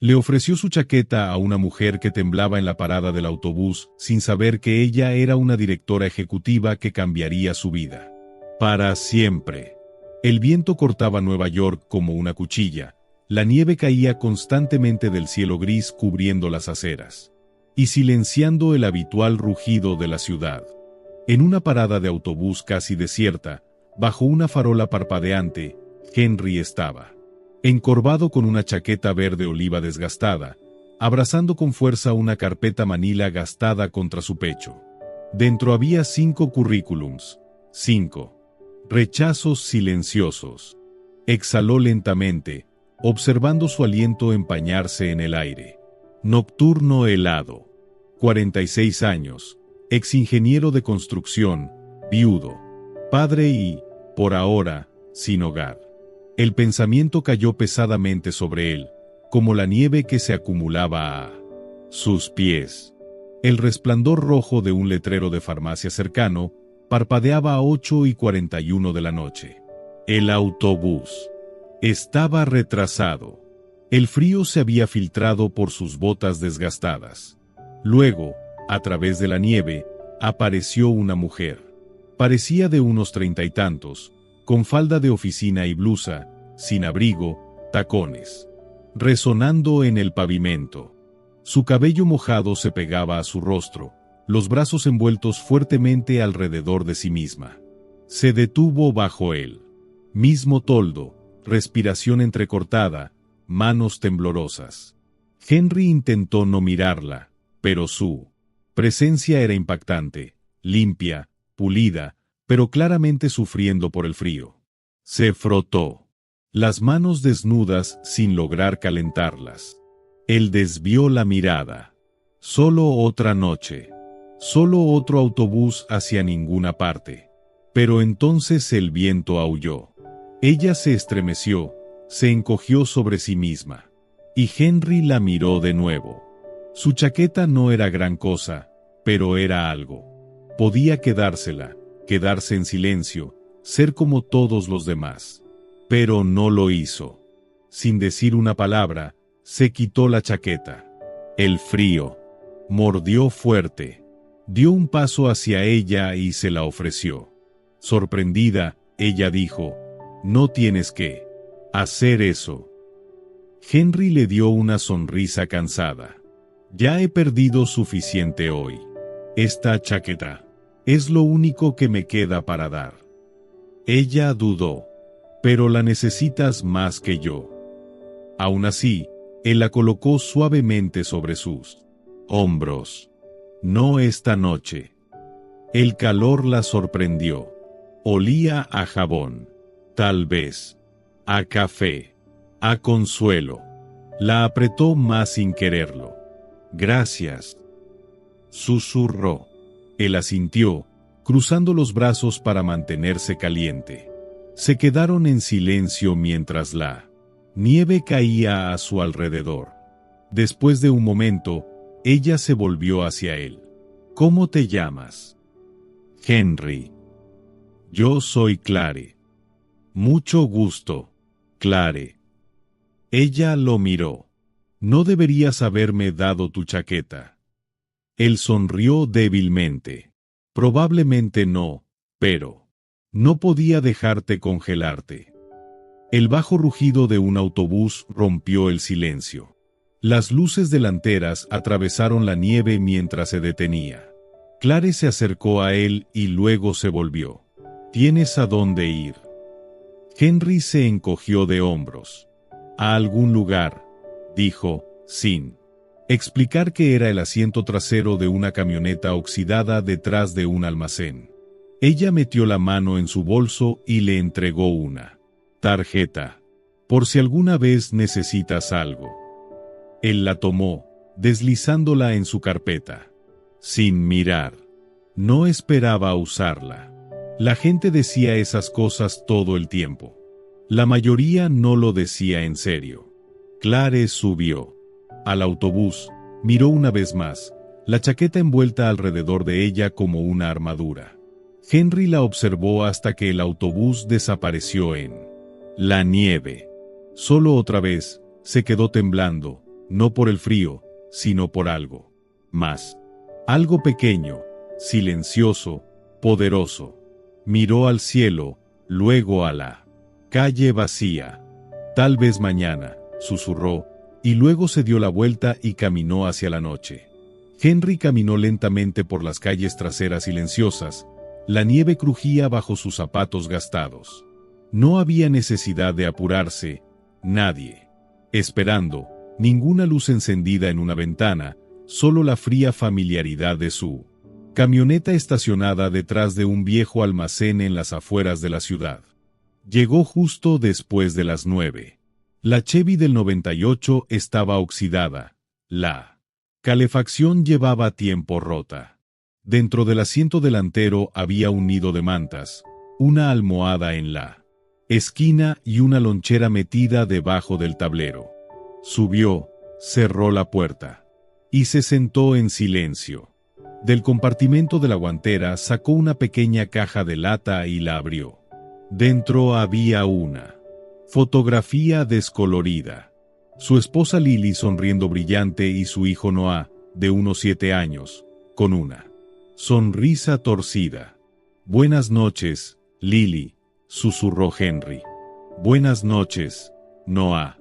Le ofreció su chaqueta a una mujer que temblaba en la parada del autobús sin saber que ella era una directora ejecutiva que cambiaría su vida. Para siempre. El viento cortaba Nueva York como una cuchilla, la nieve caía constantemente del cielo gris cubriendo las aceras y silenciando el habitual rugido de la ciudad. En una parada de autobús casi desierta, bajo una farola parpadeante, Henry estaba encorvado con una chaqueta verde oliva desgastada, abrazando con fuerza una carpeta manila gastada contra su pecho. Dentro había 5 currículums, 5 rechazos silenciosos. Exhaló lentamente, observando su aliento empañarse en el aire. Nocturno helado. 46 años, exingeniero de construcción, viudo, padre y, por ahora, sin hogar. El pensamiento cayó pesadamente sobre él, como la nieve que se acumulaba a sus pies. El resplandor rojo de un letrero de farmacia cercano parpadeaba a 8:41 de la noche. El autobús estaba retrasado. El frío se había filtrado por sus botas desgastadas. Luego, a través de la nieve, apareció una mujer. Parecía de unos 30 y tantos, con falda de oficina y blusa, sin abrigo, tacones, resonando en el pavimento. Su cabello mojado se pegaba a su rostro, los brazos envueltos fuertemente alrededor de sí misma. Se detuvo bajo él. Mismo toldo, respiración entrecortada, manos temblorosas. Henry intentó no mirarla, pero su presencia era impactante, limpia, pulida, pero claramente sufriendo por el frío. Se frotó las manos desnudas sin lograr calentarlas. Él desvió la mirada. Solo otra noche. Solo otro autobús hacia ninguna parte. Pero entonces el viento aulló. Ella se estremeció, se encogió sobre sí misma. Y Henry la miró de nuevo. Su chaqueta no era gran cosa, pero era algo. Podía quedársela, quedarse en silencio, ser como todos los demás. Pero no lo hizo. Sin decir una palabra, se quitó la chaqueta. El frío. Mordió fuerte. Dio un paso hacia ella y se la ofreció. Sorprendida, ella dijo, «No tienes que hacer eso». Henry le dio una sonrisa cansada. «Ya he perdido suficiente hoy. Esta chaqueta es lo único que me queda para dar». Ella dudó. «Pero la necesitas más que yo». Aún así, él la colocó suavemente sobre sus hombros. «No esta noche». El calor la sorprendió. Olía a jabón. Tal vez a café. A consuelo. La apretó más sin quererlo. «Gracias», susurró. Él asintió, cruzando los brazos para mantenerse caliente. Se quedaron en silencio mientras la nieve caía a su alrededor. Después de un momento, ella se volvió hacia él. «¿Cómo te llamas?» «Henry». «Yo soy Clare». «Mucho gusto, Clare». Ella lo miró. «No deberías haberme dado tu chaqueta». Él sonrió débilmente. «Probablemente no, pero no podía dejarte congelarte». El bajo rugido de un autobús rompió el silencio. Las luces delanteras atravesaron la nieve mientras se detenía. Clare se acercó a él y luego se volvió. «¿Tienes a dónde ir?» Henry se encogió de hombros. «A algún lugar», dijo, sin explicar que era el asiento trasero de una camioneta oxidada detrás de un almacén. Ella metió la mano en su bolso y le entregó una tarjeta. «Por si alguna vez necesitas algo». Él la tomó, deslizándola en su carpeta. Sin mirar. No esperaba usarla. La gente decía esas cosas todo el tiempo. La mayoría no lo decía en serio. Clare subió al autobús, miró una vez más, la chaqueta envuelta alrededor de ella como una armadura. Henry la observó hasta que el autobús desapareció en la nieve. Solo otra vez, se quedó temblando, no por el frío, sino por algo más. Algo pequeño, silencioso, poderoso. Miró al cielo, luego a la calle vacía. Tal vez mañana, susurró, y luego se dio la vuelta y caminó hacia la noche. Henry caminó lentamente por las calles traseras silenciosas. La nieve crujía bajo sus zapatos gastados. No había necesidad de apurarse, nadie. Esperando, ninguna luz encendida en una ventana, solo la fría familiaridad de su camioneta estacionada detrás de un viejo almacén en las afueras de la ciudad. Llegó justo después de las 9. La Chevy del 98 estaba oxidada. La calefacción llevaba tiempo rota. Dentro del asiento delantero había un nido de mantas, una almohada en la esquina y una lonchera metida debajo del tablero. Subió, cerró la puerta y se sentó en silencio. Del compartimento de la guantera sacó una pequeña caja de lata y la abrió. Dentro había una fotografía descolorida. Su esposa Lily sonriendo brillante y su hijo Noah, de unos 7 años, con una sonrisa torcida. «Buenas noches, Lily», susurró Henry. «Buenas noches, Noah».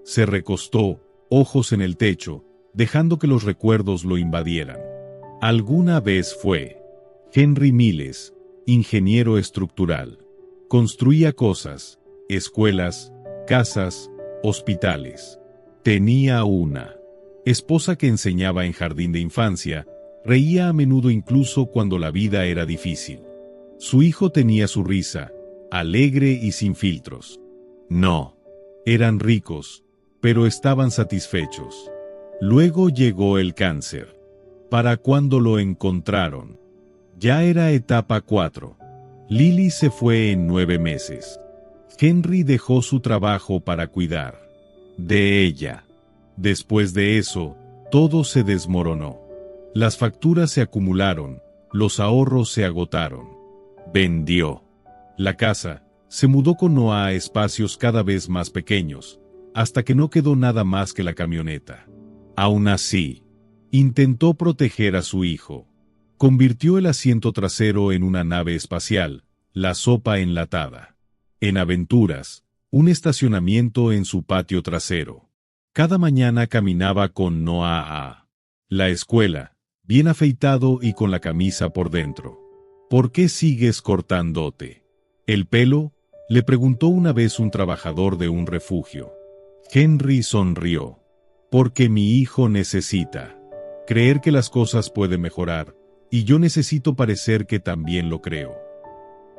Se recostó, ojos en el techo, dejando que los recuerdos lo invadieran. Alguna vez fue Henry Miles, ingeniero estructural. Construía cosas, escuelas, casas, hospitales. Tenía una esposa que enseñaba en jardín de infancia, reía a menudo incluso cuando la vida era difícil. Su hijo tenía su risa, alegre y sin filtros. No, eran ricos, pero estaban satisfechos. Luego llegó el cáncer. ¿Para cuándo lo encontraron? Ya era etapa 4. Lily se fue en 9 meses. Henry dejó su trabajo para cuidar de ella. Después de eso, todo se desmoronó. Las facturas se acumularon, los ahorros se agotaron. Vendió la casa, se mudó con Noah a espacios cada vez más pequeños, hasta que no quedó nada más que la camioneta. Aún así, intentó proteger a su hijo. Convirtió el asiento trasero en una nave espacial, la sopa enlatada. En aventuras, un estacionamiento en su patio trasero. Cada mañana caminaba con Noah a la escuela, bien afeitado y con la camisa por dentro. «¿Por qué sigues cortándote el pelo?», le preguntó una vez un trabajador de un refugio. Henry sonrió. «Porque mi hijo necesita creer que las cosas pueden mejorar, y yo necesito parecer que también lo creo».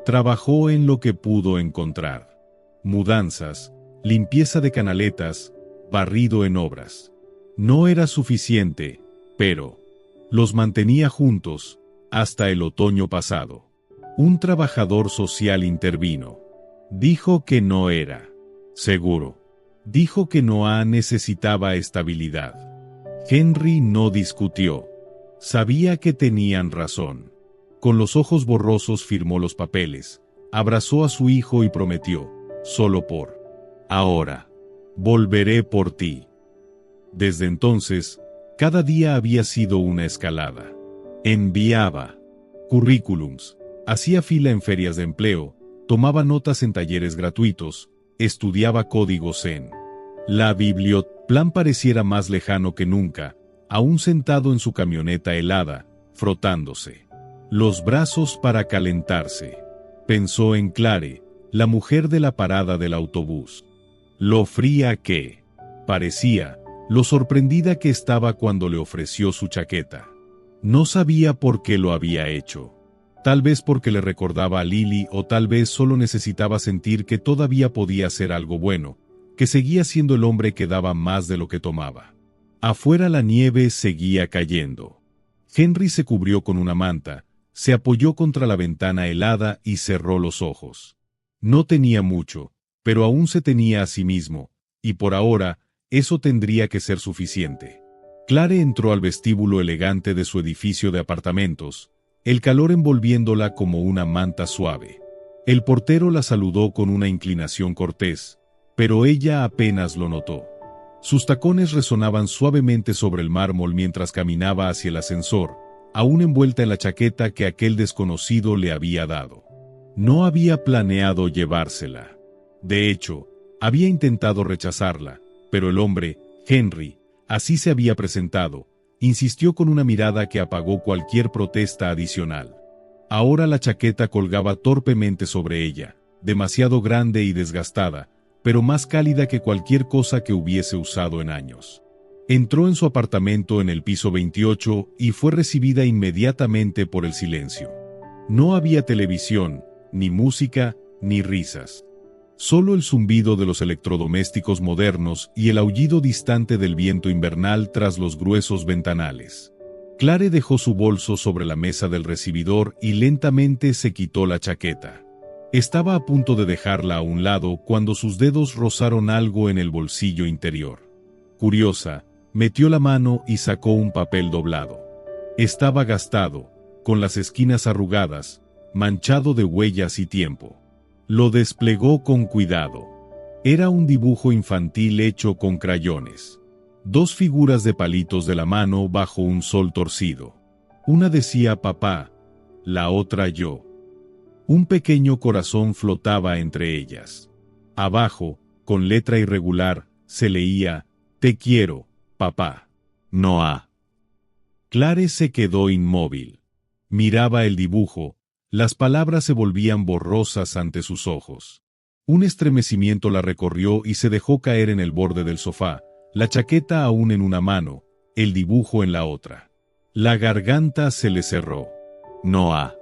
Trabajó en lo que pudo encontrar. Mudanzas, limpieza de canaletas, barrido en obras. No era suficiente, pero los mantenía juntos hasta el otoño pasado. Un trabajador social intervino. Dijo que no era seguro. Dijo que Noah necesitaba estabilidad. Henry no discutió. Sabía que tenían razón. Con los ojos borrosos firmó los papeles, abrazó a su hijo y prometió, solo por ahora, volveré por ti. Desde entonces, cada día había sido una escalada. Enviaba currículums, hacía fila en ferias de empleo, tomaba notas en talleres gratuitos, estudiaba códigos en la biblioteca. Plan pareciera más lejano que nunca, aún sentado en su camioneta helada, frotándose los brazos para calentarse. Pensó en Clare, la mujer de la parada del autobús. Lo fría que parecía, lo sorprendida que estaba cuando le ofreció su chaqueta. No sabía por qué lo había hecho. Tal vez porque le recordaba a Lily o tal vez solo necesitaba sentir que todavía podía hacer algo bueno, que seguía siendo el hombre que daba más de lo que tomaba. Afuera la nieve seguía cayendo. Henry se cubrió con una manta, se apoyó contra la ventana helada y cerró los ojos. No tenía mucho, pero aún se tenía a sí mismo, y por ahora, eso tendría que ser suficiente. Clare entró al vestíbulo elegante de su edificio de apartamentos, el calor envolviéndola como una manta suave. El portero la saludó con una inclinación cortés, pero ella apenas lo notó. Sus tacones resonaban suavemente sobre el mármol mientras caminaba hacia el ascensor, aún envuelta en la chaqueta que aquel desconocido le había dado. No había planeado llevársela. De hecho, había intentado rechazarla, pero el hombre, Henry, así se había presentado, insistió con una mirada que apagó cualquier protesta adicional. Ahora la chaqueta colgaba torpemente sobre ella, demasiado grande y desgastada, pero más cálida que cualquier cosa que hubiese usado en años. Entró en su apartamento en el piso 28 y fue recibida inmediatamente por el silencio. No había televisión, ni música, ni risas. Solo el zumbido de los electrodomésticos modernos y el aullido distante del viento invernal tras los gruesos ventanales. Clare dejó su bolso sobre la mesa del recibidor y lentamente se quitó la chaqueta. Estaba a punto de dejarla a un lado cuando sus dedos rozaron algo en el bolsillo interior. Curiosa, metió la mano y sacó un papel doblado. Estaba gastado, con las esquinas arrugadas, manchado de huellas y tiempo. Lo desplegó con cuidado. Era un dibujo infantil hecho con crayones. 2 figuras de palitos de la mano bajo un sol torcido. Una decía papá, la otra yo. Un pequeño corazón flotaba entre ellas. Abajo, con letra irregular, se leía, te quiero, papá. Noah. Clare se quedó inmóvil. Miraba el dibujo, las palabras se volvían borrosas ante sus ojos. Un estremecimiento la recorrió y se dejó caer en el borde del sofá, la chaqueta aún en una mano, el dibujo en la otra. La garganta se le cerró. Noah.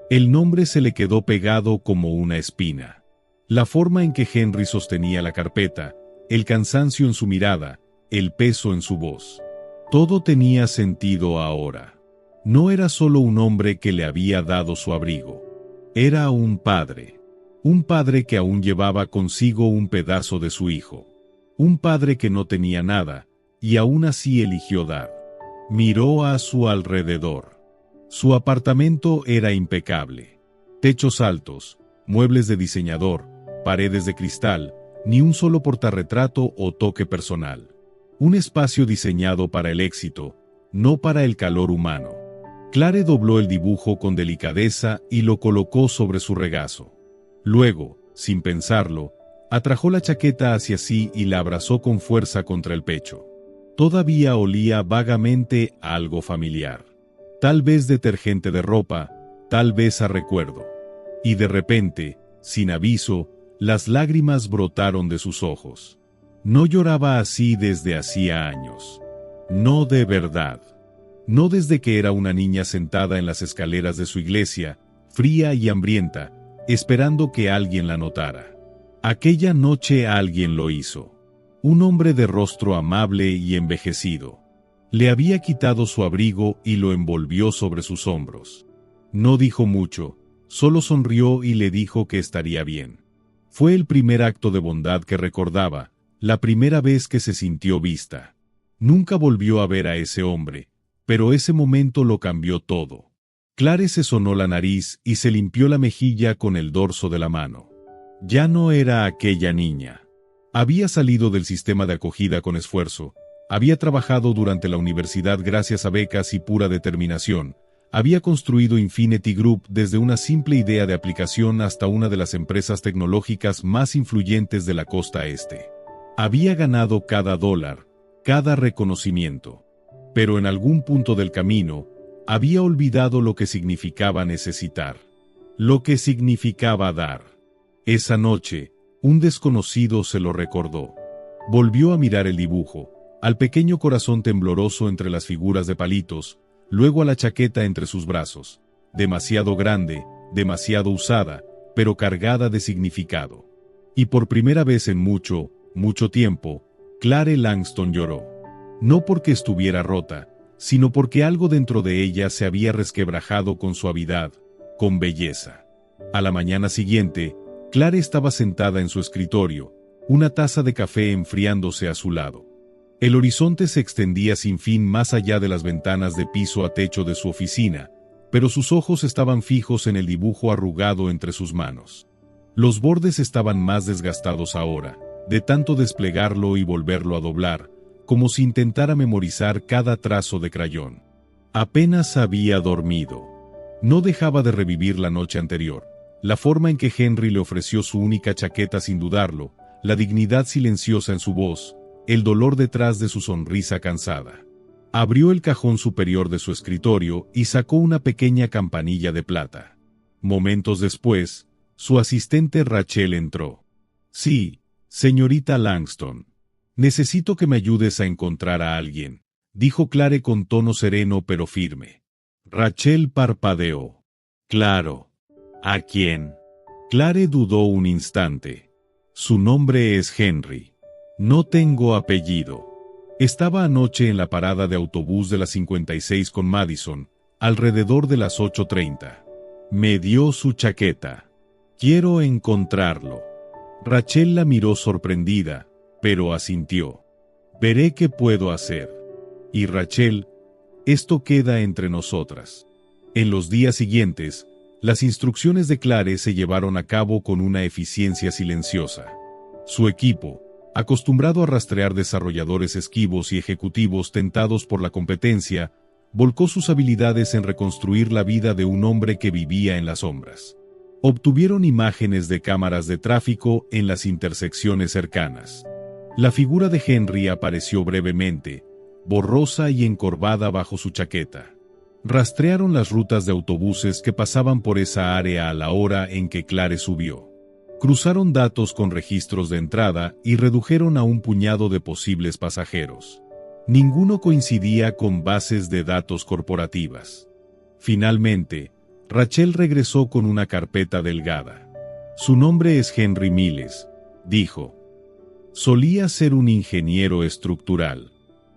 El nombre se le quedó pegado como una espina. La forma en que Henry sostenía la carpeta, el cansancio en su mirada, el peso en su voz. Todo tenía sentido ahora. No era solo un hombre que le había dado su abrigo. Era un padre. Un padre que aún llevaba consigo un pedazo de su hijo. Un padre que no tenía nada, y aún así eligió dar. Miró a su alrededor. Su apartamento era impecable. Techos altos, muebles de diseñador, paredes de cristal, ni un solo portarretrato o toque personal. Un espacio diseñado para el éxito, no para el calor humano. Clare dobló el dibujo con delicadeza y lo colocó sobre su regazo. Luego, sin pensarlo, atrajo la chaqueta hacia sí y la abrazó con fuerza contra el pecho. Todavía olía vagamente a algo familiar. Tal vez detergente de ropa, tal vez a recuerdo. Y de repente, sin aviso, las lágrimas brotaron de sus ojos. No lloraba así desde hacía años. No de verdad. No desde que era una niña sentada en las escaleras de su iglesia, fría y hambrienta, esperando que alguien la notara. Aquella noche alguien lo hizo. Un hombre de rostro amable y envejecido. Le había quitado su abrigo y lo envolvió sobre sus hombros. No dijo mucho, solo sonrió y le dijo que estaría bien. Fue el primer acto de bondad que recordaba, la primera vez que se sintió vista. Nunca volvió a ver a ese hombre, pero ese momento lo cambió todo. Clare se sonó la nariz y se limpió la mejilla con el dorso de la mano. Ya no era aquella niña. Había salido del sistema de acogida con esfuerzo. Había trabajado durante la universidad gracias a becas y pura determinación. Había construido Infinity Group desde una simple idea de aplicación hasta una de las empresas tecnológicas más influyentes de la costa este. Había ganado cada dólar, cada reconocimiento. Pero en algún punto del camino, había olvidado lo que significaba necesitar. Lo que significaba dar. Esa noche, un desconocido se lo recordó. Volvió a mirar el dibujo. Al pequeño corazón tembloroso entre las figuras de palitos, luego a la chaqueta entre sus brazos, demasiado grande, demasiado usada, pero cargada de significado. Y por primera vez en mucho, mucho tiempo, Clare Langston lloró. No porque estuviera rota, sino porque algo dentro de ella se había resquebrajado con suavidad, con belleza. A la mañana siguiente, Clare estaba sentada en su escritorio, una taza de café enfriándose a su lado. El horizonte se extendía sin fin más allá de las ventanas de piso a techo de su oficina, pero sus ojos estaban fijos en el dibujo arrugado entre sus manos. Los bordes estaban más desgastados ahora, de tanto desplegarlo y volverlo a doblar, como si intentara memorizar cada trazo de crayón. Apenas había dormido. No dejaba de revivir la noche anterior, la forma en que Henry le ofreció su única chaqueta sin dudarlo, la dignidad silenciosa en su voz, el dolor detrás de su sonrisa cansada. Abrió el cajón superior de su escritorio y sacó una pequeña campanilla de plata. Momentos después, su asistente Rachel entró. «Sí, señorita Langston. Necesito que me ayudes a encontrar a alguien», dijo Clare con tono sereno pero firme. Rachel parpadeó. «Claro. ¿A quién?» Clare dudó un instante. «Su nombre es Henry. No tengo apellido. Estaba anoche en la parada de autobús de la 56 con Madison, alrededor de las 8:30. Me dio su chaqueta. Quiero encontrarlo». Rachel la miró sorprendida, pero asintió. «Veré qué puedo hacer. Y Rachel, esto queda entre nosotras». En los días siguientes, las instrucciones de Clare se llevaron a cabo con una eficiencia silenciosa. Su equipo, acostumbrado a rastrear desarrolladores esquivos y ejecutivos tentados por la competencia, volcó sus habilidades en reconstruir la vida de un hombre que vivía en las sombras. Obtuvieron imágenes de cámaras de tráfico en las intersecciones cercanas. La figura de Henry apareció brevemente, borrosa y encorvada bajo su chaqueta. Rastrearon las rutas de autobuses que pasaban por esa área a la hora en que Clare subió. Cruzaron datos con registros de entrada y redujeron a un puñado de posibles pasajeros. Ninguno coincidía con bases de datos corporativas. Finalmente, Rachel regresó con una carpeta delgada. «Su nombre es Henry Miles», dijo. «Solía ser un ingeniero estructural.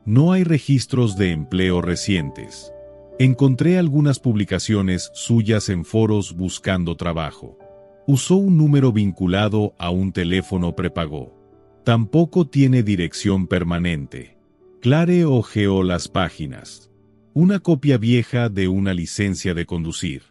No hay registros de empleo recientes. Encontré algunas publicaciones suyas en foros buscando trabajo. Usó un número vinculado a un teléfono prepago. Tampoco tiene dirección permanente». Clare hojeó las páginas. Una copia vieja de una licencia de conducir.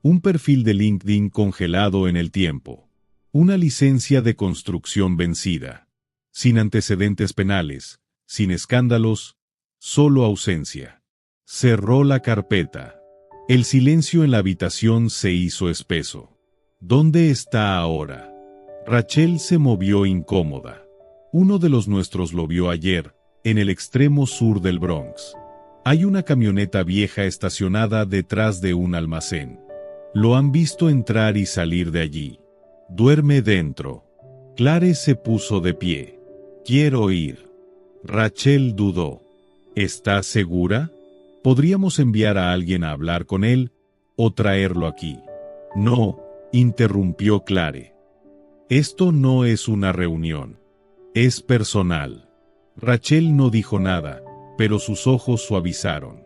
Un perfil de LinkedIn congelado en el tiempo. Una licencia de construcción vencida. Sin antecedentes penales, sin escándalos, solo ausencia. Cerró la carpeta. El silencio en la habitación se hizo espeso. «¿Dónde está ahora?» Rachel se movió incómoda. «Uno de los nuestros lo vio ayer, en el extremo sur del Bronx. Hay una camioneta vieja estacionada detrás de un almacén. Lo han visto entrar y salir de allí. Duerme dentro». Clare se puso de pie. «Quiero ir». Rachel dudó. «¿Estás segura? Podríamos enviar a alguien a hablar con él, o traerlo aquí». «No», interrumpió Clare. «Esto no es una reunión. Es personal». Rachel no dijo nada, pero sus ojos suavizaron.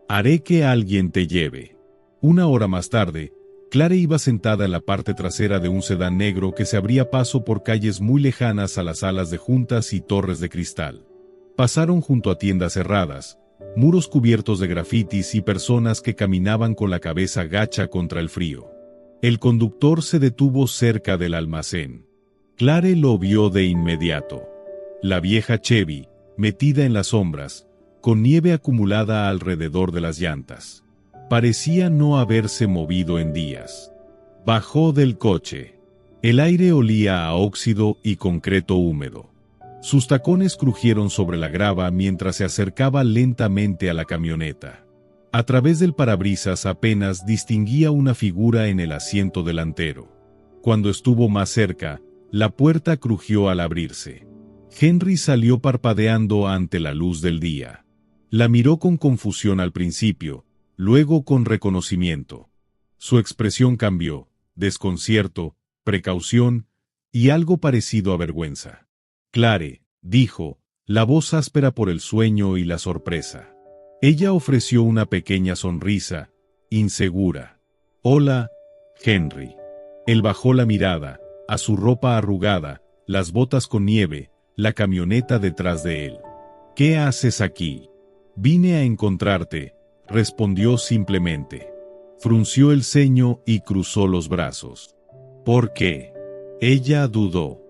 «Haré que alguien te lleve». Una hora más tarde, Clare iba sentada en la parte trasera de un sedán negro que se abría paso por calles muy lejanas a las salas de juntas y torres de cristal. Pasaron junto a tiendas cerradas, muros cubiertos de grafitis y personas que caminaban con la cabeza gacha contra el frío. El conductor se detuvo cerca del almacén. Clare lo vio de inmediato. La vieja Chevy, metida en las sombras, con nieve acumulada alrededor de las llantas. Parecía no haberse movido en días. Bajó del coche. El aire olía a óxido y concreto húmedo. Sus tacones crujieron sobre la grava mientras se acercaba lentamente a la camioneta. A través del parabrisas apenas distinguía una figura en el asiento delantero. Cuando estuvo más cerca, la puerta crujió al abrirse. Henry salió parpadeando ante la luz del día. La miró con confusión al principio, luego con reconocimiento. Su expresión cambió, desconcierto, precaución y algo parecido a vergüenza. «Clare», dijo, la voz áspera por el sueño y la sorpresa. Ella ofreció una pequeña sonrisa, insegura. «Hola, Henry». Él bajó la mirada, a su ropa arrugada, las botas con nieve, la camioneta detrás de él. «¿Qué haces aquí?» «Vine a encontrarte», respondió simplemente. Frunció el ceño y cruzó los brazos. «¿Por qué?» Ella dudó.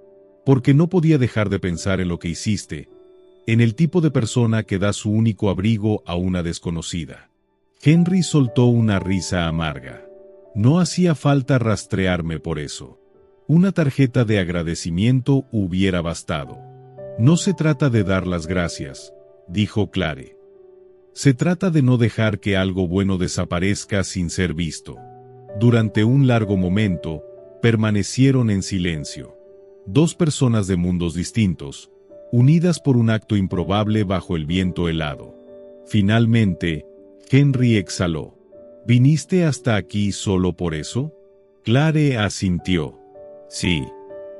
«Porque no podía dejar de pensar en lo que hiciste, en el tipo de persona que da su único abrigo a una desconocida. Henry soltó una risa amarga. No hacía falta rastrearme por eso. Una tarjeta de agradecimiento hubiera bastado. No se trata de dar las gracias, dijo Clare. Se trata de no dejar que algo bueno desaparezca sin ser visto. Durante un largo momento, permanecieron en silencio. Dos personas de mundos distintos, unidas por un acto improbable bajo el viento helado. Finalmente, Henry exhaló. ¿Viniste hasta aquí solo por eso? Clare asintió. Sí.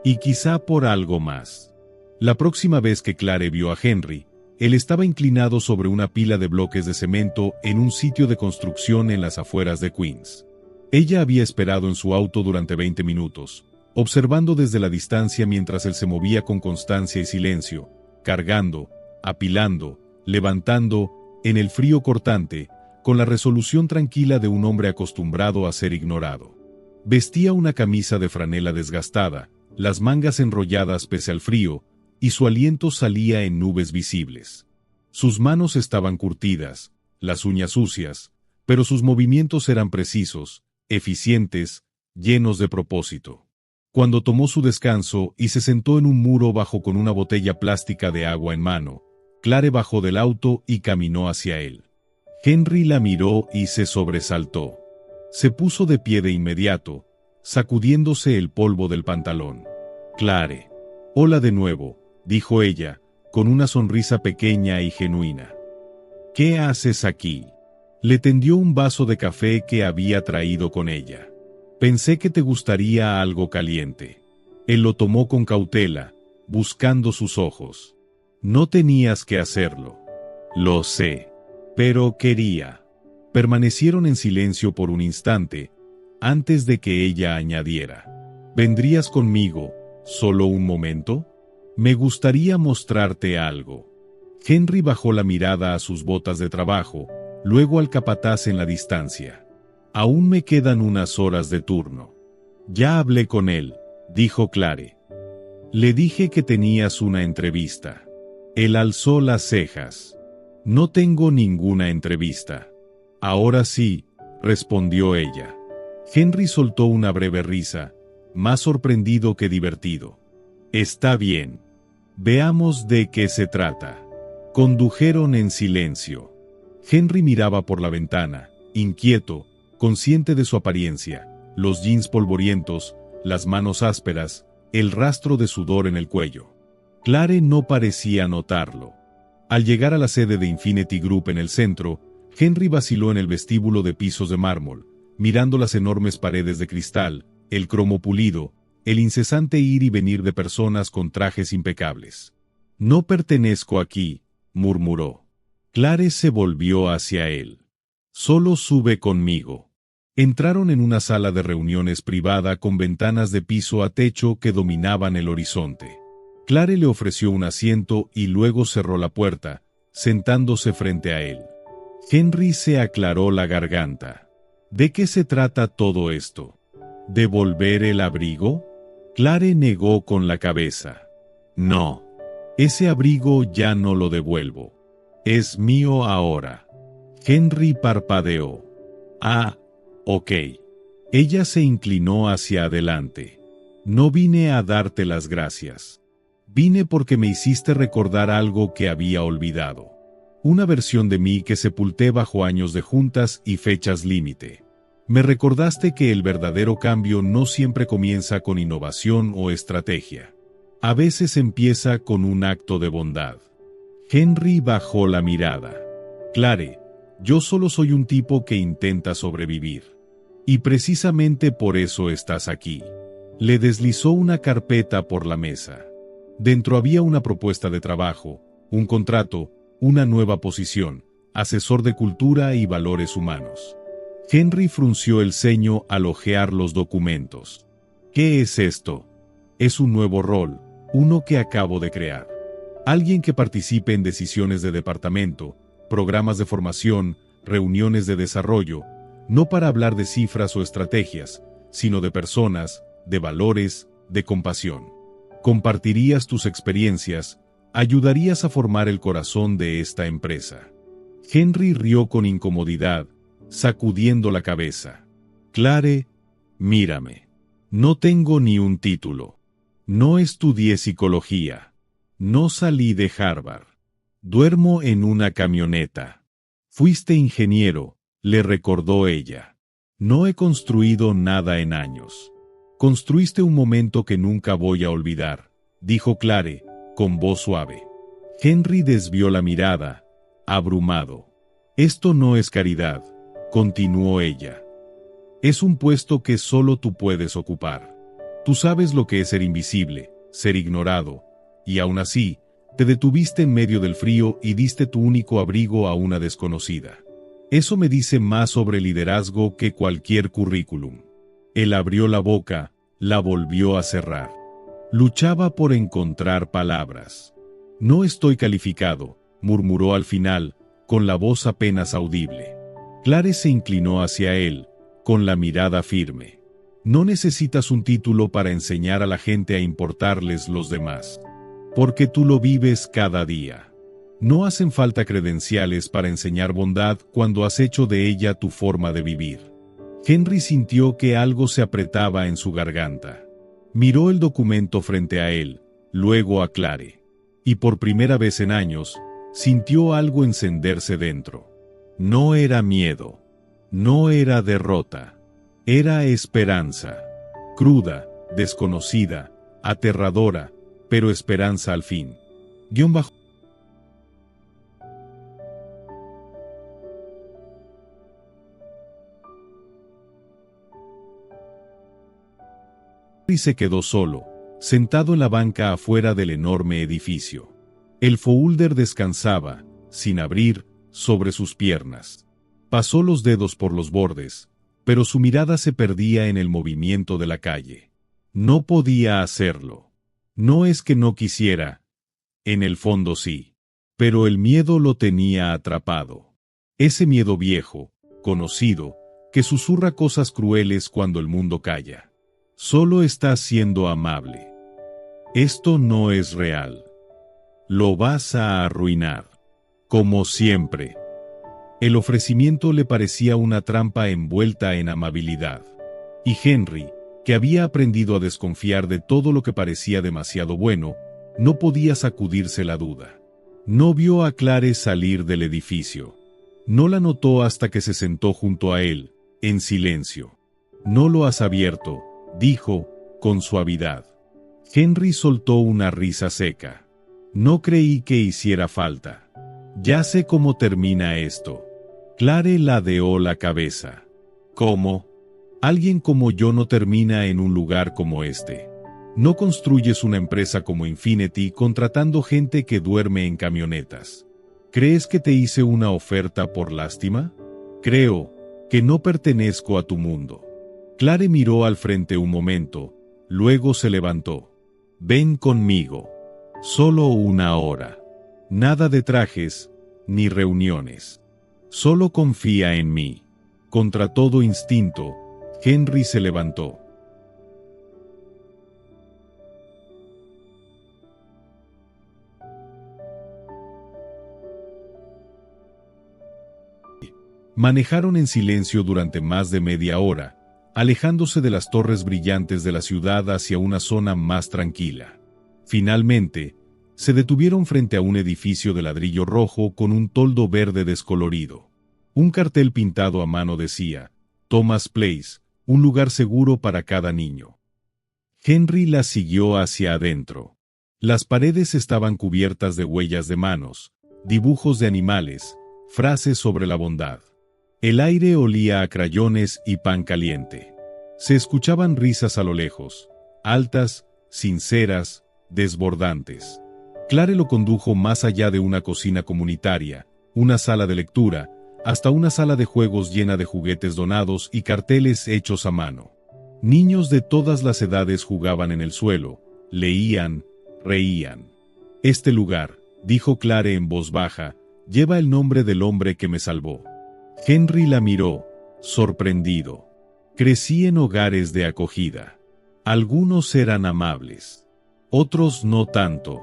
Y quizá por algo más. La próxima vez que Clare vio a Henry, él estaba inclinado sobre una pila de bloques de cemento en un sitio de construcción en las afueras de Queens. Ella había esperado en su auto durante 20 minutos, observando desde la distancia mientras él se movía con constancia y silencio, cargando, apilando, levantando, en el frío cortante, con la resolución tranquila de un hombre acostumbrado a ser ignorado. Vestía una camisa de franela desgastada, las mangas enrolladas pese al frío, y su aliento salía en nubes visibles. Sus manos estaban curtidas, las uñas sucias, pero sus movimientos eran precisos, eficientes, llenos de propósito. Cuando tomó su descanso y se sentó en un muro bajo con una botella plástica de agua en mano, Clare bajó del auto y caminó hacia él. Henry la miró y se sobresaltó. Se puso de pie de inmediato, sacudiéndose el polvo del pantalón. Clare. Hola de nuevo, dijo ella, con una sonrisa pequeña y genuina. ¿Qué haces aquí? Le tendió un vaso de café que había traído con ella. Pensé que te gustaría algo caliente. Él lo tomó con cautela, buscando sus ojos. No tenías que hacerlo. Lo sé. Pero quería. Permanecieron en silencio por un instante, antes de que ella añadiera. ¿Vendrías conmigo, solo un momento? Me gustaría mostrarte algo. Henry bajó la mirada a sus botas de trabajo, luego al capataz en la distancia. Aún me quedan unas horas de turno. Ya hablé con él, dijo Clare. Le dije que tenías una entrevista. Él alzó las cejas. No tengo ninguna entrevista. Ahora sí, respondió ella. Henry soltó una breve risa, más sorprendido que divertido. Está bien. Veamos de qué se trata. Condujeron en silencio. Henry miraba por la ventana, inquieto, consciente de su apariencia, los jeans polvorientos, las manos ásperas, el rastro de sudor en el cuello. Clare no parecía notarlo. Al llegar a la sede de Infinity Group en el centro, Henry vaciló en el vestíbulo de pisos de mármol, mirando las enormes paredes de cristal, el cromo pulido, el incesante ir y venir de personas con trajes impecables. No pertenezco aquí, murmuró. Clare se volvió hacia él. Solo sube conmigo. Entraron en una sala de reuniones privada con ventanas de piso a techo que dominaban el horizonte. Clare le ofreció un asiento y luego cerró la puerta, sentándose frente a él. Henry se aclaró la garganta. ¿De qué se trata todo esto? ¿Devolver el abrigo? Clare negó con la cabeza. No. Ese abrigo ya no lo devuelvo. Es mío ahora. Henry parpadeó. Ah, ok. Ella se inclinó hacia adelante. No vine a darte las gracias. Vine porque me hiciste recordar algo que había olvidado. Una versión de mí que sepulté bajo años de juntas y fechas límite. Me recordaste que el verdadero cambio no siempre comienza con innovación o estrategia. A veces empieza con un acto de bondad. Henry bajó la mirada. Clare, yo solo soy un tipo que intenta sobrevivir. Y precisamente por eso estás aquí. Le deslizó una carpeta por la mesa. Dentro había una propuesta de trabajo, un contrato, una nueva posición, asesor de cultura y valores humanos. Henry frunció el ceño al hojear los documentos. ¿Qué es esto? Es un nuevo rol, uno que acabo de crear. Alguien que participe en decisiones de departamento, programas de formación, reuniones de desarrollo, no para hablar de cifras o estrategias, sino de personas, de valores, de compasión. Compartirías tus experiencias, Ayudarías a formar el corazón de esta empresa. Henry rió con incomodidad, sacudiendo la cabeza. Clare, mírame. No tengo ni un título. No estudié psicología. No salí de Harvard. Duermo en una camioneta. Fuiste ingeniero, le recordó ella. No he construido nada en años. Construiste un momento que nunca voy a olvidar, dijo Clare, con voz suave. Henry desvió la mirada, abrumado. Esto no es caridad, continuó ella. Es un puesto que solo tú puedes ocupar. Tú sabes lo que es ser invisible, ser ignorado, y aún así, te detuviste en medio del frío y diste tu único abrigo a una desconocida. Eso me dice más sobre liderazgo que cualquier currículum. Él abrió la boca, la volvió a cerrar. Luchaba por encontrar palabras. No estoy calificado, murmuró al final, con la voz apenas audible. Clare se inclinó hacia él, con la mirada firme. No necesitas un título para enseñar a la gente a importarles los demás. Porque tú lo vives cada día. No hacen falta credenciales para enseñar bondad cuando has hecho de ella tu forma de vivir. Henry sintió que algo se apretaba en su garganta. Miró el documento frente a él, luego a Clare. Y por primera vez en años, sintió algo encenderse dentro. No era miedo. No era derrota. Era esperanza. Cruda, desconocida, aterradora, pero esperanza al fin. _ Y se quedó solo, sentado en la banca afuera del enorme edificio. El folder descansaba, sin abrir, sobre sus piernas. Pasó los dedos por los bordes, pero su mirada se perdía en el movimiento de la calle. No podía hacerlo. No es que no quisiera. En el fondo sí. Pero el miedo lo tenía atrapado. Ese miedo viejo, conocido, que susurra cosas crueles cuando el mundo calla. Solo está siendo amable. Esto no es real. Lo vas a arruinar. Como siempre. El ofrecimiento le parecía una trampa envuelta en amabilidad. Y Henry, que había aprendido a desconfiar de todo lo que parecía demasiado bueno, no podía sacudirse la duda. No vio a Clare salir del edificio. No la notó hasta que se sentó junto a él, en silencio. No lo has abierto, dijo, con suavidad. Henry soltó una risa seca. No creí que hiciera falta. Ya sé cómo termina esto. Clare ladeó la cabeza. ¿Cómo? Alguien como yo no termina en un lugar como este. No construyes una empresa como Infinity contratando gente que duerme en camionetas. ¿Crees que te hice una oferta por lástima? Creo que no pertenezco a tu mundo. Clare miró al frente un momento, luego se levantó. Ven conmigo. Solo una hora. Nada de trajes, ni reuniones. Solo confía en mí. Contra todo instinto, Henry se levantó. Manejaron en silencio durante más de media hora, alejándose de las torres brillantes de la ciudad hacia una zona más tranquila. Finalmente, se detuvieron frente a un edificio de ladrillo rojo con un toldo verde descolorido. Un cartel pintado a mano decía, Thomas Place, un lugar seguro para cada niño. Henry la siguió hacia adentro. Las paredes estaban cubiertas de huellas de manos, dibujos de animales, frases sobre la bondad. El aire olía a crayones y pan caliente. Se escuchaban risas a lo lejos, altas, sinceras, desbordantes. Clare lo condujo más allá de una cocina comunitaria, una sala de lectura, hasta una sala de juegos llena de juguetes donados y carteles hechos a mano. Niños de todas las edades jugaban en el suelo, leían, reían. Este lugar, dijo Clare en voz baja, lleva el nombre del hombre que me salvó. Henry la miró, sorprendido. Crecí en hogares de acogida. Algunos eran amables. Otros no tanto.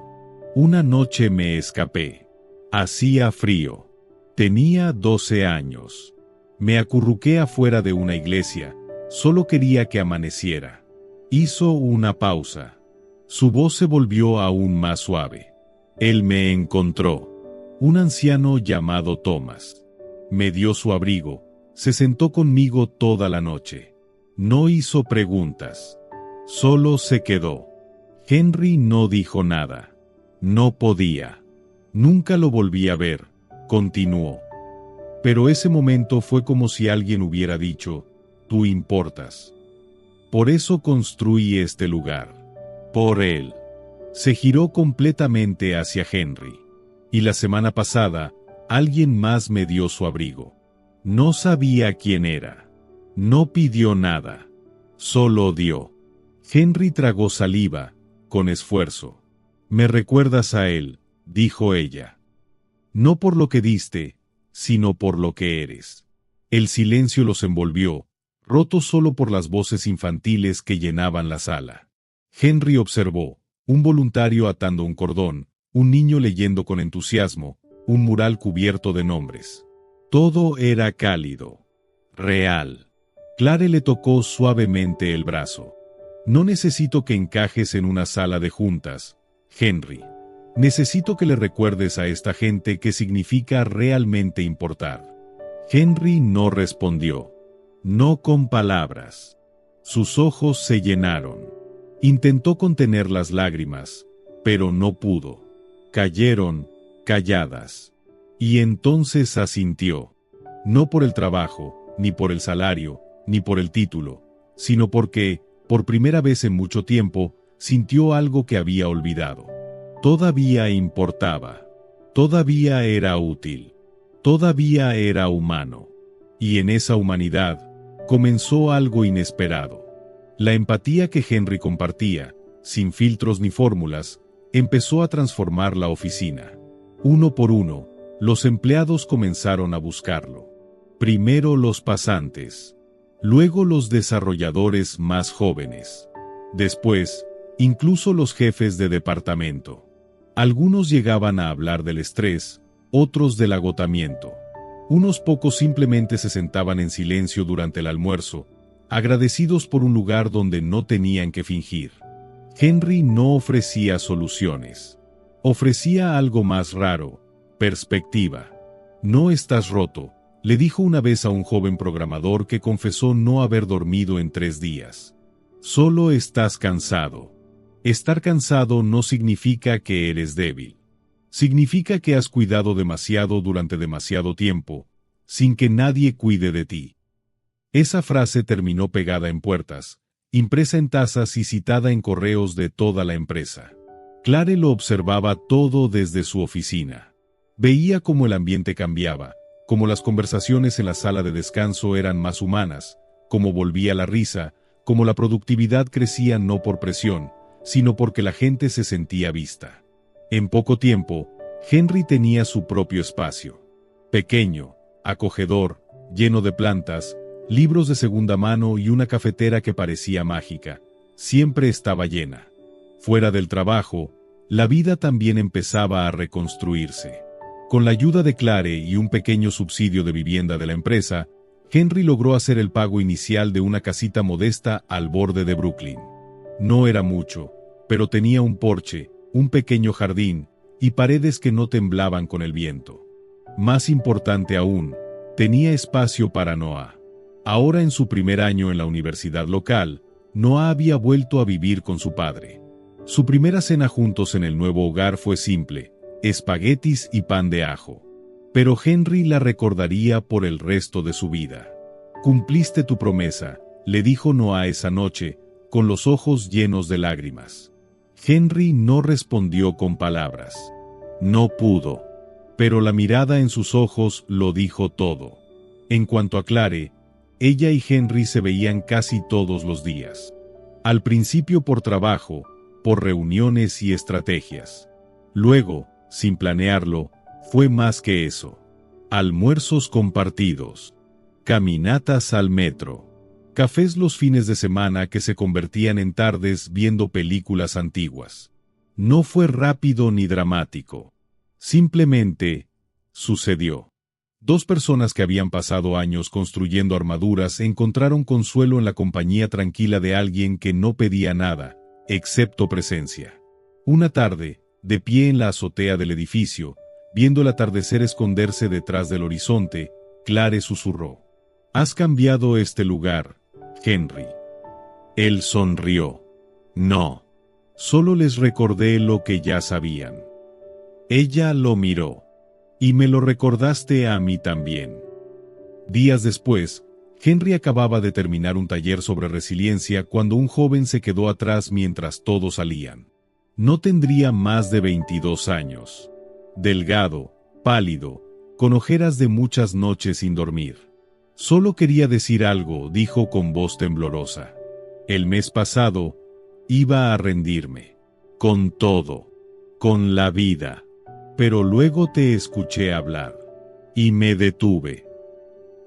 Una noche me escapé. Hacía frío. Tenía 12 años. Me acurruqué afuera de una iglesia. Solo quería que amaneciera. Hizo una pausa. Su voz se volvió aún más suave. Él me encontró. Un anciano llamado Thomas. Me dio su abrigo. Se sentó conmigo toda la noche. No hizo preguntas. Solo se quedó. Henry no dijo nada. No podía. Nunca lo volví a ver, continuó. Pero ese momento fue como si alguien hubiera dicho, tú importas. Por eso construí este lugar. Por él. Se giró completamente hacia Henry. Y la semana pasada, alguien más me dio su abrigo. No sabía quién era. No pidió nada. Solo dio. Henry tragó saliva, con esfuerzo. Me recuerdas a él, dijo ella. No por lo que diste, sino por lo que eres. El silencio los envolvió, roto solo por las voces infantiles que llenaban la sala. Henry observó, un voluntario atando un cordón, un niño leyendo con entusiasmo, un mural cubierto de nombres. Todo era cálido, real. Clare le tocó suavemente el brazo. No necesito que encajes en una sala de juntas, Henry. Necesito que le recuerdes a esta gente que significa realmente importar. Henry no respondió. No con palabras. Sus ojos se llenaron. Intentó contener las lágrimas, pero no pudo. Cayeron, calladas. Y entonces asintió. No por el trabajo, ni por el salario, ni por el título, sino porque, por primera vez en mucho tiempo, sintió algo que había olvidado. Todavía importaba. Todavía era útil. Todavía era humano. Y en esa humanidad, comenzó algo inesperado. La empatía que Henry compartía, sin filtros ni fórmulas, empezó a transformar la oficina. Uno por uno, los empleados comenzaron a buscarlo. Primero los pasantes. Luego los desarrolladores más jóvenes. Después, incluso los jefes de departamento. Algunos llegaban a hablar del estrés, otros del agotamiento. Unos pocos simplemente se sentaban en silencio durante el almuerzo, agradecidos por un lugar donde no tenían que fingir. Henry no ofrecía soluciones. Ofrecía algo más raro, perspectiva. No estás roto, le dijo una vez a un joven programador que confesó no haber dormido en 3 días. Solo estás cansado. Estar cansado no significa que eres débil. Significa que has cuidado demasiado durante demasiado tiempo, sin que nadie cuide de ti. Esa frase terminó pegada en puertas, impresa en tazas y citada en correos de toda la empresa. Clare lo observaba todo desde su oficina. Veía cómo el ambiente cambiaba, cómo las conversaciones en la sala de descanso eran más humanas, cómo volvía la risa, cómo la productividad crecía no por presión, sino porque la gente se sentía vista. En poco tiempo, Henry tenía su propio espacio. Pequeño, acogedor, lleno de plantas, libros de segunda mano y una cafetera que parecía mágica. Siempre estaba llena. Fuera del trabajo, la vida también empezaba a reconstruirse. Con la ayuda de Clare y un pequeño subsidio de vivienda de la empresa, Henry logró hacer el pago inicial de una casita modesta al borde de Brooklyn. No era mucho, pero tenía un porche, un pequeño jardín y paredes que no temblaban con el viento. Más importante aún, tenía espacio para Noah. Ahora en su primer año en la universidad local, Noah había vuelto a vivir con su padre. Su primera cena juntos en el nuevo hogar fue simple, espaguetis y pan de ajo. Pero Henry la recordaría por el resto de su vida. Cumpliste tu promesa, le dijo Noah esa noche, con los ojos llenos de lágrimas. Henry no respondió con palabras. No pudo. Pero la mirada en sus ojos lo dijo todo. En cuanto a Clare, ella y Henry se veían casi todos los días. Al principio por trabajo, por reuniones y estrategias. Luego, sin planearlo, fue más que eso. Almuerzos compartidos. Caminatas al metro. Cafés los fines de semana que se convertían en tardes viendo películas antiguas. No fue rápido ni dramático. Simplemente, sucedió. Dos personas que habían pasado años construyendo armaduras encontraron consuelo en la compañía tranquila de alguien que no pedía nada, excepto presencia. Una tarde, de pie en la azotea del edificio, viendo el atardecer esconderse detrás del horizonte, Clare susurró: «Has cambiado este lugar, Henry». Él sonrió. «No. Solo les recordé lo que ya sabían». Ella lo miró. «Y me lo recordaste a mí también». Días después, Henry acababa de terminar un taller sobre resiliencia cuando un joven se quedó atrás mientras todos salían. No tendría más de 22 años. Delgado, pálido, con ojeras de muchas noches sin dormir. «Solo quería decir algo», dijo con voz temblorosa. «El mes pasado, iba a rendirme. Con todo. Con la vida. Pero luego te escuché hablar. Y me detuve».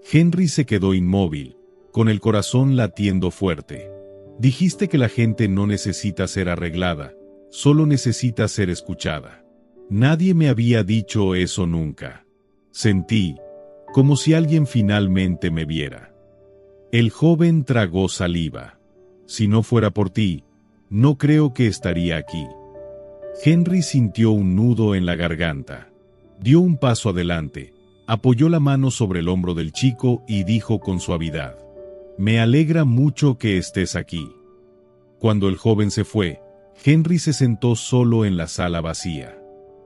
Henry se quedó inmóvil, con el corazón latiendo fuerte. «Dijiste que la gente no necesita ser arreglada, solo necesita ser escuchada. Nadie me había dicho eso nunca». Sentí, como si alguien finalmente me viera. El joven tragó saliva. «Si no fuera por ti, no creo que estaría aquí». Henry sintió un nudo en la garganta. Dio un paso adelante, apoyó la mano sobre el hombro del chico y dijo con suavidad: «Me alegra mucho que estés aquí». Cuando el joven se fue, Henry se sentó solo en la sala vacía.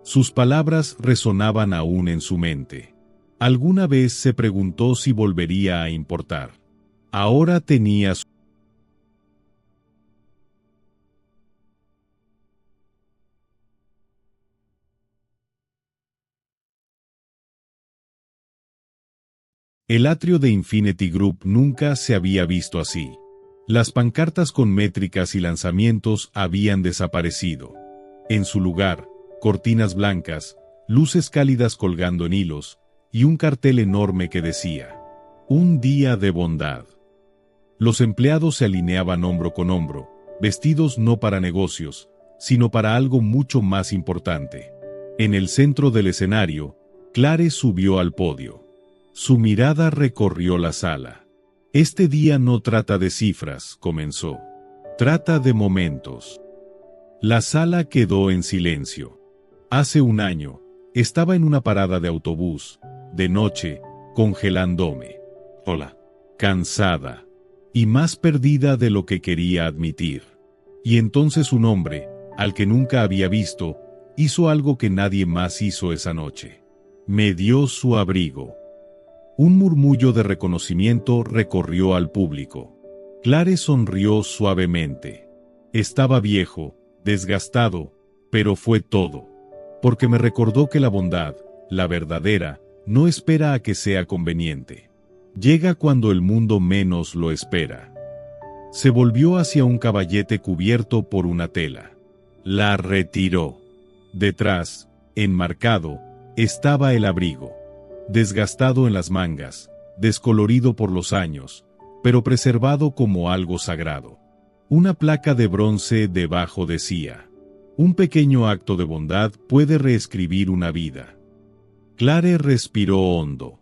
Sus palabras resonaban aún en su mente. Alguna vez se preguntó si volvería a importar. Ahora tenía su... El atrio de Infinity Group nunca se había visto así. Las pancartas con métricas y lanzamientos habían desaparecido. En su lugar, cortinas blancas, luces cálidas colgando en hilos, y un cartel enorme que decía: «Un día de bondad». Los empleados se alineaban hombro con hombro, vestidos no para negocios, sino para algo mucho más importante. En el centro del escenario, Clare subió al podio. Su mirada recorrió la sala. «Este día no trata de cifras», comenzó. «Trata de momentos». La sala quedó en silencio. Hace un año, estaba en una parada de autobús, de noche, congelándome. Hola. Cansada. Y más perdida de lo que quería admitir. Y entonces un hombre, al que nunca había visto, hizo algo que nadie más hizo esa noche. Me dio su abrigo. Un murmullo de reconocimiento recorrió al público. Clare sonrió suavemente. Estaba viejo, desgastado, pero fue todo. Porque me recordó que la bondad, la verdadera, no espera a que sea conveniente. Llega cuando el mundo menos lo espera. Se volvió hacia un caballete cubierto por una tela. La retiró. Detrás, enmarcado, estaba el abrigo. Desgastado en las mangas, descolorido por los años, pero preservado como algo sagrado. Una placa de bronce debajo decía: «Un pequeño acto de bondad puede reescribir una vida». Clare respiró hondo.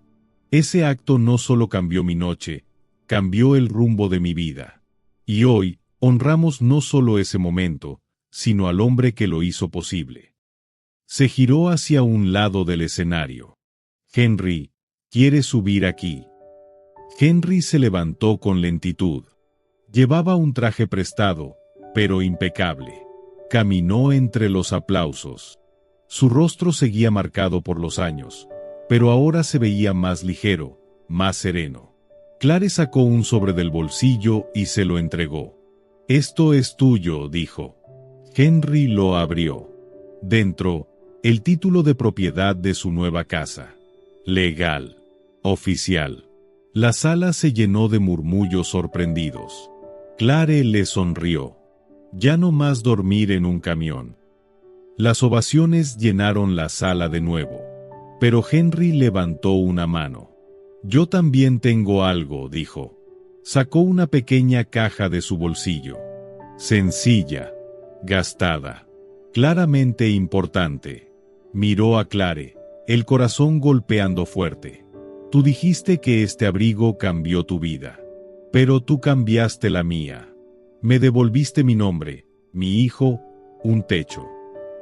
Ese acto no solo cambió mi noche, cambió el rumbo de mi vida. Y hoy, honramos no solo ese momento, sino al hombre que lo hizo posible. Se giró hacia un lado del escenario. «Henry, ¿quieres subir aquí?» Henry se levantó con lentitud. Llevaba un traje prestado, pero impecable. Caminó entre los aplausos. Su rostro seguía marcado por los años, pero ahora se veía más ligero, más sereno. Clare sacó un sobre del bolsillo y se lo entregó. «Esto es tuyo», dijo. Henry lo abrió. Dentro, el título de propiedad de su nueva casa. Legal. Oficial. La sala se llenó de murmullos sorprendidos. Clare le sonrió. Ya no más dormir en un camión. Las ovaciones llenaron la sala de nuevo. Pero Henry levantó una mano. «Yo también tengo algo», dijo. Sacó una pequeña caja de su bolsillo. Sencilla, gastada, Claramente importante. Miró a Clare, el corazón golpeando fuerte. Tú dijiste que este abrigo cambió tu vida. Pero tú cambiaste la mía. Me devolviste mi nombre, mi hijo, un techo.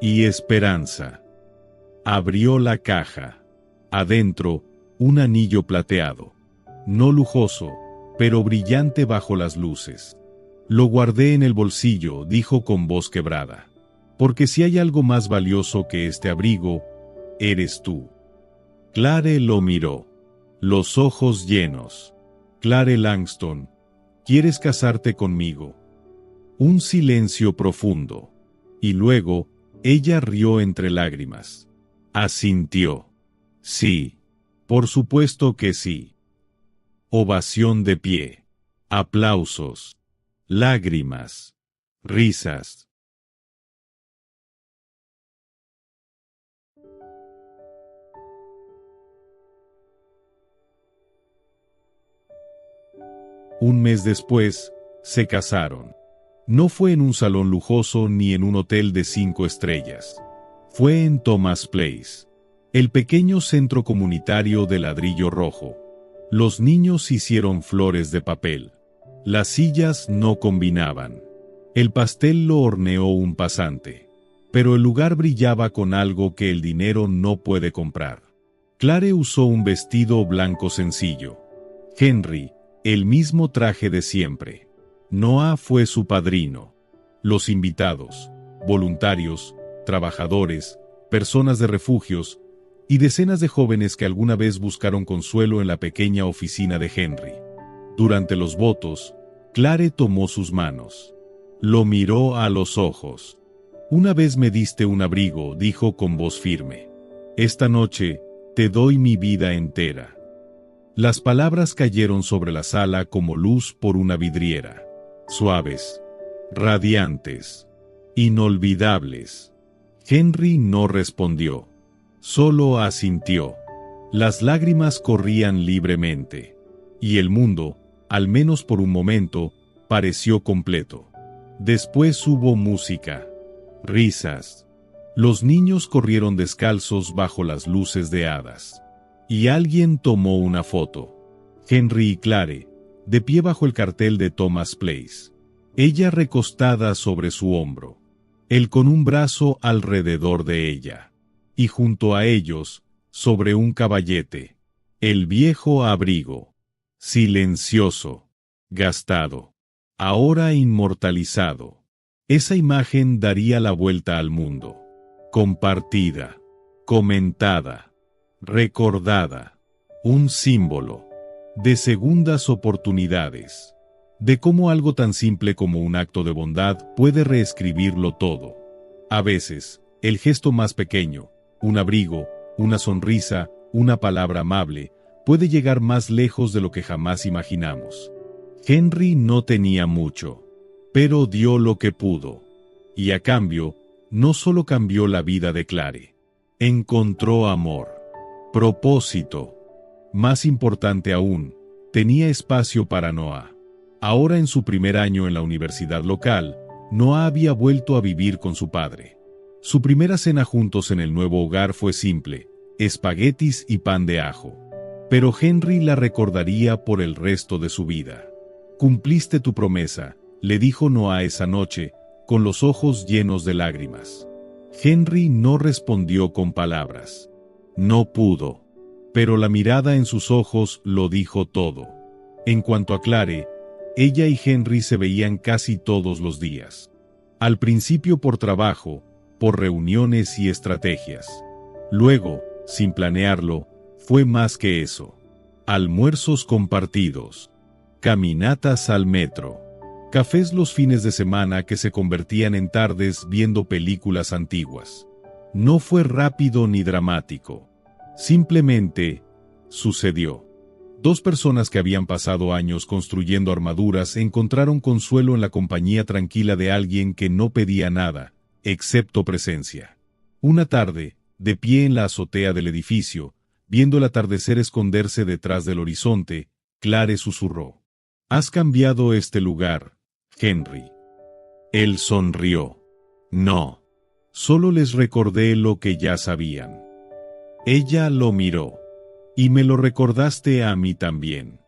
Y esperanza. Abrió la caja. Adentro, un anillo plateado. No lujoso, pero brillante bajo las luces. Lo guardé en el bolsillo, dijo con voz quebrada. Porque si hay algo más valioso que este abrigo, eres tú. Clare lo miró. Los ojos llenos. Clare Langston, ¿quieres casarte conmigo? Un silencio profundo. Y luego, ella rió entre lágrimas. Asintió. Sí. Por supuesto que sí. Ovación de pie. Aplausos. Lágrimas. Risas. Un mes después, se casaron. No fue en un salón lujoso ni en un hotel de 5 estrellas. Fue en Thomas Place, el pequeño centro comunitario de ladrillo rojo. Los niños hicieron flores de papel. Las sillas no combinaban. El pastel lo horneó un pasante. Pero el lugar brillaba con algo que el dinero no puede comprar. Clare usó un vestido blanco sencillo. Henry, el mismo traje de siempre. Noah fue su padrino. Los invitados, voluntarios, trabajadores, personas de refugios y decenas de jóvenes que alguna vez buscaron consuelo en la pequeña oficina de Henry. Durante los votos, Clare tomó sus manos. Lo miró a los ojos. Una vez me diste un abrigo, dijo con voz firme. Esta noche, te doy mi vida entera. Las palabras cayeron sobre la sala como luz por una vidriera. Suaves, radiantes, inolvidables. Henry no respondió. Solo asintió. Las lágrimas corrían libremente. Y el mundo, al menos por un momento, pareció completo. Después hubo música. Risas. Los niños corrieron descalzos bajo las luces de hadas. Y alguien tomó una foto. Henry y Clare, de pie bajo el cartel de Thomas Place. Ella recostada sobre su hombro. Él con un brazo alrededor de ella. Y junto a ellos, sobre un caballete, el viejo abrigo. Silencioso. Gastado. Ahora inmortalizado. Esa imagen daría la vuelta al mundo. Compartida. Comentada. Recordada. Un símbolo. De segundas oportunidades. De cómo algo tan simple como un acto de bondad puede reescribirlo todo. A veces, el gesto más pequeño, un abrigo, una sonrisa, una palabra amable, puede llegar más lejos de lo que jamás imaginamos. Henry no tenía mucho, pero dio lo que pudo. Y a cambio, no solo cambió la vida de Clare. Encontró amor. Propósito. Más importante aún, tenía espacio para Noah. Ahora en su primer año en la universidad local, Noah había vuelto a vivir con su padre. Su primera cena juntos en el nuevo hogar fue simple, espaguetis y pan de ajo. Pero Henry la recordaría por el resto de su vida. Cumpliste tu promesa, le dijo Noah esa noche, con los ojos llenos de lágrimas. Henry no respondió con palabras. No pudo. Pero la mirada en sus ojos lo dijo todo. En cuanto a Clare, ella y Henry se veían casi todos los días. Al principio por trabajo, por reuniones y estrategias. Luego, sin planearlo, fue más que eso. Almuerzos compartidos. Caminatas al metro. Cafés los fines de semana que se convertían en tardes viendo películas antiguas. No fue rápido ni dramático. Simplemente, sucedió. Dos personas que habían pasado años construyendo armaduras encontraron consuelo en la compañía tranquila de alguien que no pedía nada, excepto presencia. Una tarde, de pie en la azotea del edificio, viendo el atardecer esconderse detrás del horizonte, Clare susurró. «Has cambiado este lugar, Henry». Él sonrió. «No. Solo les recordé lo que ya sabían. Ella lo miró. Y me lo recordaste a mí también.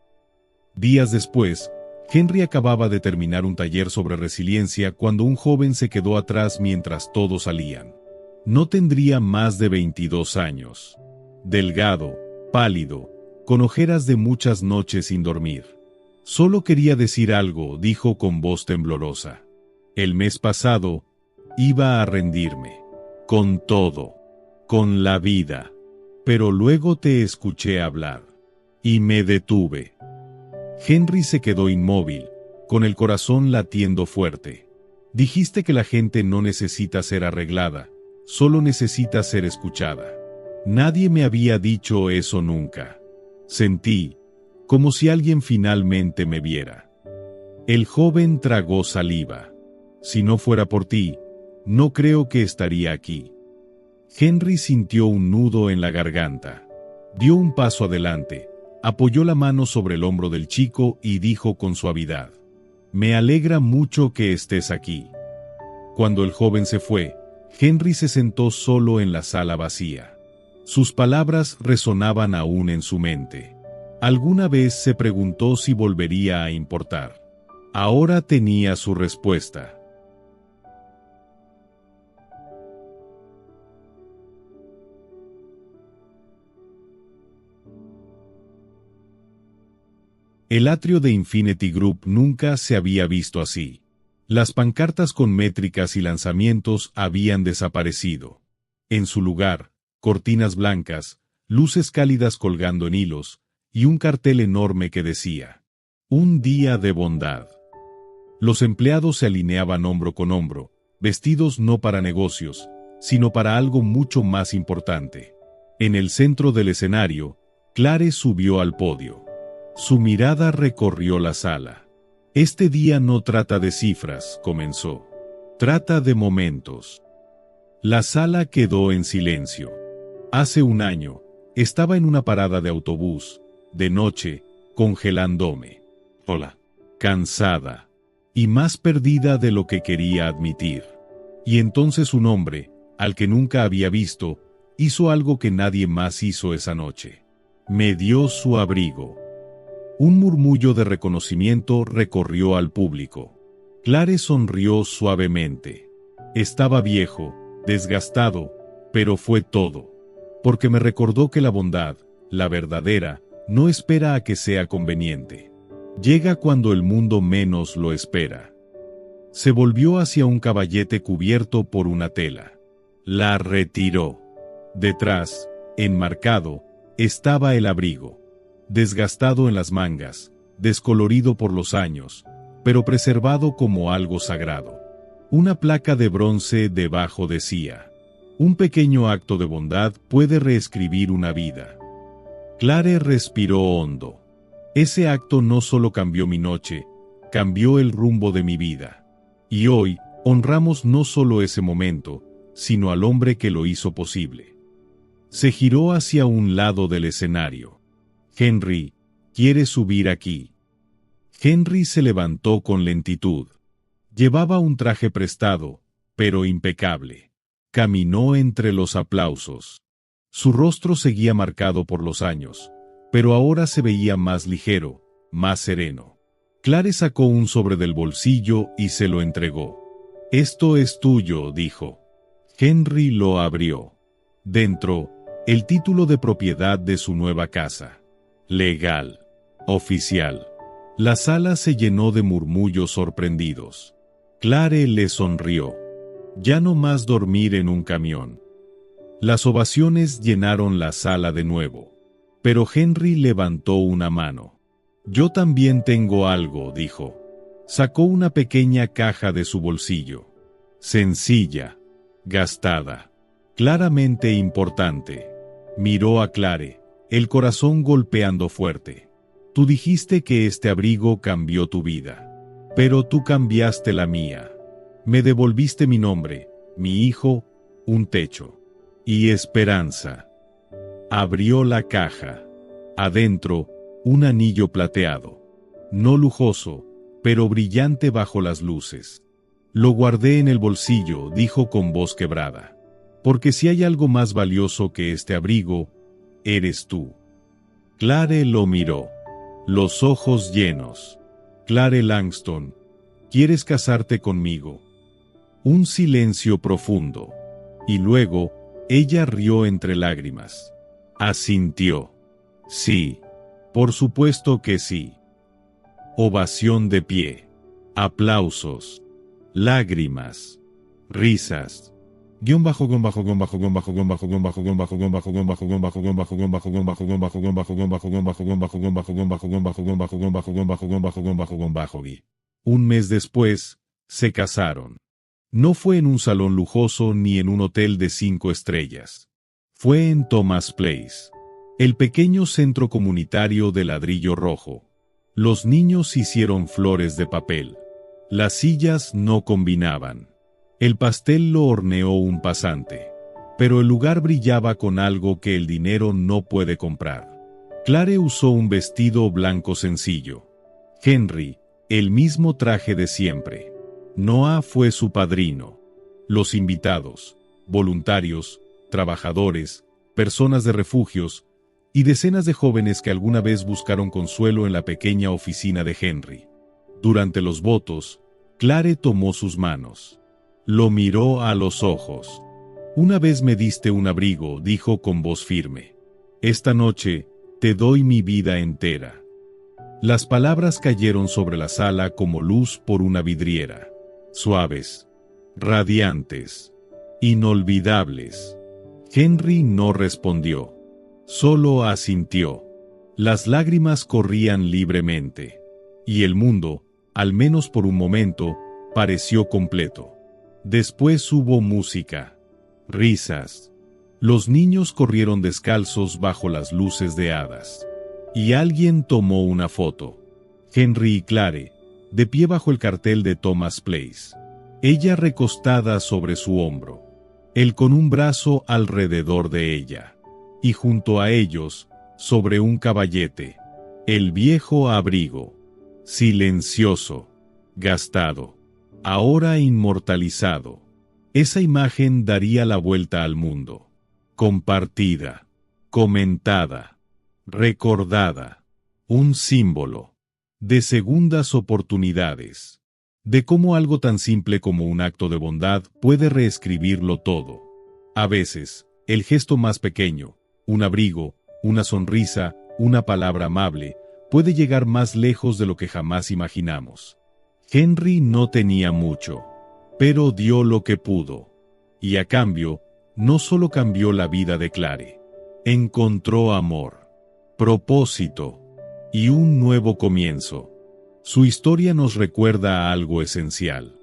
Días después, Henry acababa de terminar un taller sobre resiliencia cuando un joven se quedó atrás mientras todos salían. No tendría más de 22 años. Delgado, pálido, con ojeras de muchas noches sin dormir. Solo quería decir algo, dijo con voz temblorosa. El mes pasado, iba a rendirme. Con todo. Con la vida. Pero luego te escuché hablar. Y me detuve. Henry se quedó inmóvil, con el corazón latiendo fuerte. Dijiste que la gente no necesita ser arreglada, solo necesita ser escuchada. Nadie me había dicho eso nunca. Sentí, como si alguien finalmente me viera. El joven tragó saliva. Si no fuera por ti, no creo que estaría aquí. Henry sintió un nudo en la garganta. Dio un paso adelante, apoyó la mano sobre el hombro del chico y dijo con suavidad: «Me alegra mucho que estés aquí». Cuando el joven se fue, Henry se sentó solo en la sala vacía. Sus palabras resonaban aún en su mente. Alguna vez se preguntó si volvería a importar. Ahora tenía su respuesta. El atrio de Infinity Group nunca se había visto así. Las pancartas con métricas y lanzamientos habían desaparecido. En su lugar, cortinas blancas, luces cálidas colgando en hilos, y un cartel enorme que decía: «Un día de bondad». Los empleados se alineaban hombro con hombro, vestidos no para negocios, sino para algo mucho más importante. En el centro del escenario, Clare subió al podio. Su mirada recorrió la sala. «Este día no trata de cifras», comenzó. «Trata de momentos». La sala quedó en silencio. Hace un año, estaba en una parada de autobús, de noche, congelándome. Hola. Cansada. Y más perdida de lo que quería admitir. Y entonces un hombre, al que nunca había visto, hizo algo que nadie más hizo esa noche. Me dio su abrigo. Un murmullo de reconocimiento recorrió al público. Clare sonrió suavemente. Estaba viejo, desgastado, pero fue todo. Porque me recordó que la bondad, la verdadera, no espera a que sea conveniente. Llega cuando el mundo menos lo espera. Se volvió hacia un caballete cubierto por una tela. La retiró. Detrás, enmarcado, estaba el abrigo. Desgastado en las mangas, descolorido por los años, pero preservado como algo sagrado. Una placa de bronce debajo decía: «Un pequeño acto de bondad puede reescribir una vida». Clare respiró hondo. Ese acto no solo cambió mi noche, cambió el rumbo de mi vida. Y hoy, honramos no solo ese momento, sino al hombre que lo hizo posible. Se giró hacia un lado del escenario. «Henry, ¿quieres subir aquí?» Henry se levantó con lentitud. Llevaba un traje prestado, pero impecable. Caminó entre los aplausos. Su rostro seguía marcado por los años, pero ahora se veía más ligero, más sereno. Clare sacó un sobre del bolsillo y se lo entregó. «Esto es tuyo», dijo. Henry lo abrió. Dentro, el título de propiedad de su nueva casa. Legal. Oficial. La sala se llenó de murmullos sorprendidos. Clare le sonrió. Ya no más dormir en un camión. Las ovaciones llenaron la sala de nuevo. Pero Henry levantó una mano. «Yo también tengo algo», dijo. Sacó una pequeña caja de su bolsillo. Sencilla, gastada, claramente importante. Miró a Clare, el corazón golpeando fuerte. «Tú dijiste que este abrigo cambió tu vida. Pero tú cambiaste la mía. Me devolviste mi nombre, mi hijo, un techo. Y esperanza». Abrió la caja. Adentro, un anillo plateado. No lujoso, pero brillante bajo las luces. Lo guardé en el bolsillo, dijo con voz quebrada. Porque si hay algo más valioso que este abrigo, eres tú. Clare lo miró, los ojos llenos. Clare Langston, ¿quieres casarte conmigo? Un silencio profundo. Y luego, ella rió entre lágrimas. Asintió. Sí, por supuesto que sí. Ovación de pie. Aplausos. Lágrimas. Risas. Un mes después, se casaron. No fue en un salón lujoso ni en un hotel de 5 estrellas. Fue en Thomas Place, el pequeño centro comunitario de ladrillo rojo. Los niños hicieron flores de papel. Las sillas no combinaban. El pastel lo horneó un pasante. Pero el lugar brillaba con algo que el dinero no puede comprar. Clare usó un vestido blanco sencillo. Henry, el mismo traje de siempre. Noah fue su padrino. Los invitados, voluntarios, trabajadores, personas de refugios y decenas de jóvenes que alguna vez buscaron consuelo en la pequeña oficina de Henry. Durante los votos, Clare tomó sus manos. Lo miró a los ojos. Una vez me diste un abrigo, dijo con voz firme. Esta noche, te doy mi vida entera. Las palabras cayeron sobre la sala como luz por una vidriera. Suaves, radiantes, inolvidables. Henry no respondió. Solo asintió. Las lágrimas corrían libremente. Y el mundo, al menos por un momento, pareció completo. Después hubo música, risas. Los niños corrieron descalzos bajo las luces de hadas. Y alguien tomó una foto. Henry y Clare, de pie bajo el cartel de Thomas Place. Ella recostada sobre su hombro. Él con un brazo alrededor de ella. Y junto a ellos, sobre un caballete, el viejo abrigo. Silencioso, gastado, ahora inmortalizado. Esa imagen daría la vuelta al mundo. Compartida, comentada, recordada. Un símbolo de segundas oportunidades. De cómo algo tan simple como un acto de bondad puede reescribirlo todo. A veces, el gesto más pequeño, un abrigo, una sonrisa, una palabra amable, puede llegar más lejos de lo que jamás imaginamos. Henry no tenía mucho, pero dio lo que pudo. Y a cambio, no solo cambió la vida de Clare. Encontró amor, propósito y un nuevo comienzo. Su historia nos recuerda a algo esencial.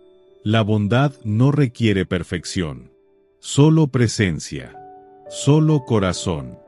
La bondad no requiere perfección, solo presencia, solo corazón.